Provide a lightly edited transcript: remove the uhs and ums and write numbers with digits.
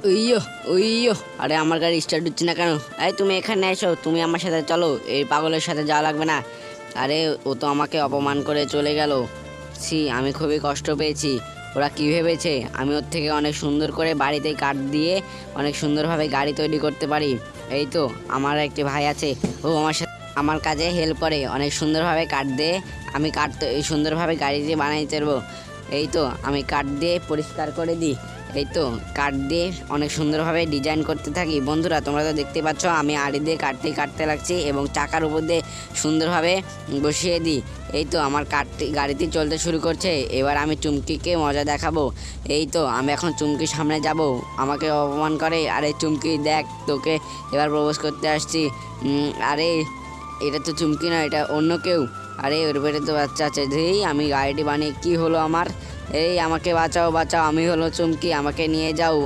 উইয়ো উইয়ো, আরে আমার গাড়ি স্টার্ট হচ্ছে না কেন? এই তুমি এখানে এসো, তুমি আমার সাথে চলো, এই পাগলের সাথে যাওয়া লাগবে না। আরে ও তো আমাকে অপমান করে চলে গেল। আমি খুবই কষ্ট পেয়েছি। ওরা কী ভেবেছে আমি ওর থেকে অনেক সুন্দর করে বাড়িতে কাঠ দিয়ে অনেক সুন্দরভাবে গাড়ি তৈরি করতে পারি। এই তো আমার একটি ভাই আছে, ও আমার সাথে আমার কাজে হেল্প করে, অনেক সুন্দরভাবে কাঠ দিয়ে আমি সুন্দরভাবে গাড়ি দিয়ে বানাইতে পারবো। এই তো আমি কাঠ দিয়ে পরিষ্কার করে দিই। এই তো কাঠ দিয়ে অনেক সুন্দরভাবে ডিজাইন করতে থাকি। বন্ধুরা তোমরা তো দেখতে পাচ্ছ আমি আড়ি দিয়ে কাটতে লাগছি এবং চাকার উপর দিয়ে সুন্দরভাবে বসিয়ে দিই। এই তো আমার কাঠটি গাড়িটি চলতে শুরু করছে। এবার আমি চুমকিকে মজা দেখাবো। এই তো আমি এখন চুমকির সামনে যাব, আমাকে অপমান করে। আরে চুমকি দেখ, তোকে এবার প্রপোজ করতে আসছি। আরে এটা তো চুমকি না, এটা অন্য কেউ। আরে ওর পেটে তো বাচ্চা আছে। যেই আমি গাড়িটি বানিয়ে কি হলো আমার? এই আমাকে বাঁচাও বাঁচাও, আমি হলো চুমকি, আমাকে নিয়ে যাও।